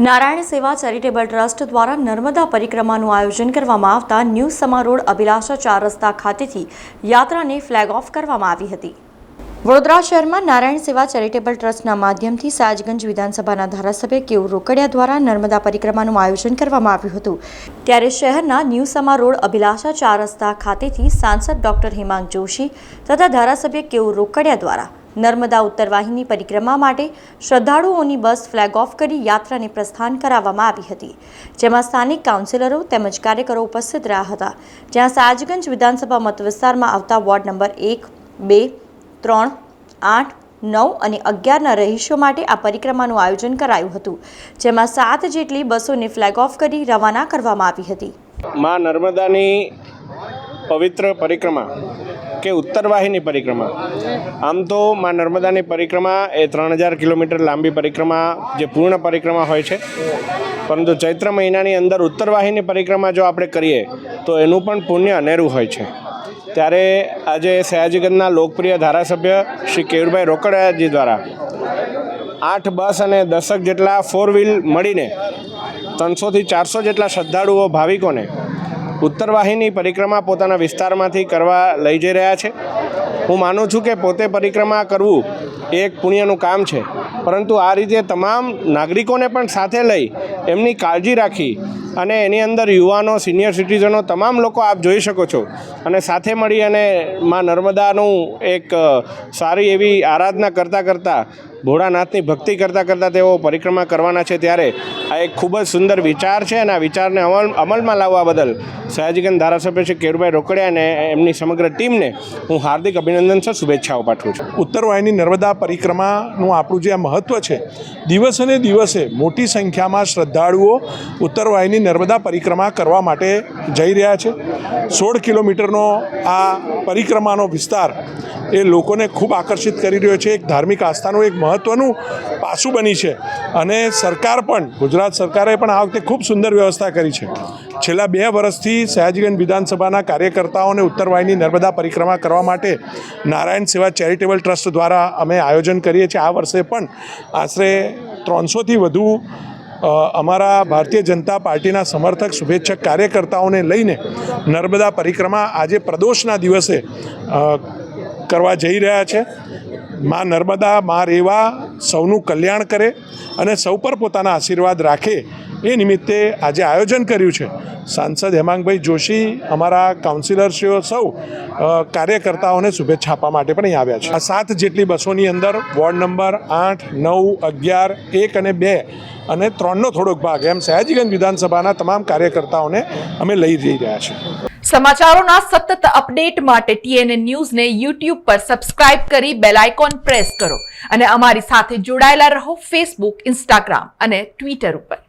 નારાયણ સેવા charitable trust દ્વારા નર્મદા પરિક્રમાનું આયોજન કરવામાં આવતા ન્યૂ સમા રોડ અભિલાષા 4 રસ્તા ખાતેથી યાત્રાને ફ્લેગ ઓફ કરવામાં આવી હતી। વડોદરા શહેરમાં નારાયણ સેવા ચેરિટેબલ ટ્રસ્ટના માધ્યમથી સયાજગંજ વિધાનસભાના ધારાસભ્ય કેયુર રોકડિયા દ્વારા નર્મદા પરિક્રમાનું આયોજન કરવામાં આવ્યું હતું। ત્યારે શહેરના ન્યૂ સમા રોડ અભિલાષા 4 રસ્તા ખાતેથી સાંસદ ડોક્ટર હેમાંગ જોશી તથા ધારાસભ્ય કેયુર રોકડિયા દ્વારા નર્મદા ઉત્તરવાહિની પરિક્રમા માટે શ્રદ્ધાળુઓની બસ ફ્લેગ ઓફ કરી યાત્રાને પ્રસ્થાન કરાવવામાં આવી હતી, જેમાં સ્થાનિક કાઉન્સિલરો તેમજ કાર્યકરો ઉપસ્થિત રહ્યા હતા। જ્યાં સયાજગંજ વિધાનસભા મત વિસ્તારમાં આવતા વોર્ડ નંબર 1, 2, 3, 8, 9 અને 11ના રહીશો માટે આ પરિક્રમાનું આયોજન કરાયું હતું, જેમાં 7 જેટલી બસોને ફ્લેગ ઓફ કરી રવાના કરવામાં આવી હતી। માં નર્મદાની પવિત્ર પરિક્રમા કે ઉત્તરવાહિની પરિક્રમા, આમ તો માં નર્મદાની પરિક્રમા એ 3000 કિલોમીટર લાંબી પરિક્રમા જે પૂર્ણ પરિક્રમા હોય છે, પરંતુ ચૈત્ર મહિનાની અંદર ઉત્તરવાહિની પરિક્રમા જો આપણે કરીએ તો એનું પણ પુણ્ય અનેરું હોય છે। ત્યારે આજે સયાજીગંજના લોકપ્રિય ધારાસભ્ય શ્રી કેયુરભાઈ રોકડિયાજી દ્વારા 8 બસ અને 10 જેટલા 4 વ્હીલ મળીને 300 થી 400 જેટલા શ્રદ્ધાળુઓ ભાવિકોને ઉત્તરવાહિની પરિક્રમા પોતાના વિસ્તારમાંથી કરવા લઈ જઈ રહ્યા છે। હું માનું છું કે પોતે પરિક્રમા કરવું એ એક પુણ્યનું કામ છે, પરંતુ આ રીતે તમામ નાગરિકોને પણ સાથે લઈ એમની કાળજી રાખી અને એની અંદર યુવાનો, સિનિયર સિટીઝનો તમામ લોકો આપ જોઈ શકો છો અને સાથે મળી અને માં નર્મદાનું એક સારી એવી આરાધના કરતાં ભોળાનાથની ભક્તિ કરતાં તેઓ પરિક્રમા કરવાના છે। ત્યારે આ એક ખૂબ જ સુંદર વિચાર છે અને આ વિચારને અમલમાં લાવવા બદલ સયાજીગંજ ધારાસભ્ય શ્રી કેયુરભાઈ રોકડિયા અને એમની સમગ્ર ટીમને હું હાર્દિક અભિનંદન છે, શુભેચ્છાઓ પાઠવું છું। ઉત્તરવાહિની નર્મદા પરિક્રમાનું આપણું જે આ મહત્ત્વ છે, દિવસે ને દિવસે મોટી સંખ્યામાં શ્રદ્ધાળુઓ ઉત્તરવાહિની નર્મદા પરિક્રમા કરવા માટે જઈ રહ્યા છે। 16 કિલોમીટરનો આ પરિક્રમાનો વિસ્તાર એ લોકોને ખૂબ આકર્ષિત કરી રહ્યો છે। એક ધાર્મિક આસ્થાનું એક મહત્ત્વનું પાસું બની છે અને સરકાર પણ, ગુજરાત સરકારે પણ આ વખતે ખૂબ સુંદર વ્યવસ્થા કરી છે। છેલ્લા 2 વર્ષથી સયાજીગંજ વિધાનસભાના કાર્યકર્તાઓને ઉત્તરવાહિની નર્મદા પરિક્રમા કરવા માટે નારાયણ સેવા ચેરિટેબલ ટ્રસ્ટ દ્વારા અમે આયોજન કરીએ છીએ। આ વર્ષે પણ આશરે 300થી વધુ અમારા ભારતીય જનતા પાર્ટીના સમર્થક શુભેચ્છક કાર્યકર્તાઓને લઈને નર્મદા પરિક્રમા આજે પ્રદોષના દિવસે કરવા જઈ રહ્યા છે। માં નર્મદા, માં રેવા સૌનું કલ્યાણ કરે અને સૌ પર પોતાના આશીર્વાદ રાખે એ નિમિત્તે આજે આયોજન કર્યું છે। સાંસદ હેમાંગભાઈ જોશી, અમારા કાઉન્સિલરશ્રીઓ સૌ કાર્યકર્તાઓને શુભેચ્છા આપવા માટે પણ અહીં આવ્યા છે। આ 7 જેટલી બસોની અંદર વોર્ડ નંબર 8, 9, 11, 1 અને 2 અને 3નો થોડોક ભાગ એમ સયાજીગંજ વિધાનસભાના તમામ કાર્યકર્તાઓને અમે લઈ જઈ રહ્યા છીએ। સમાચારોના સતત અપડેટ માટે TNN ન્યૂઝને YouTube પર સબસ્ક્રાઇબ કરી બેલ આઇકોન પ્રેસ કરો અને અમારી સાથે જોડાયેલા રહો Facebook, Instagram અને Twitter ઉપર।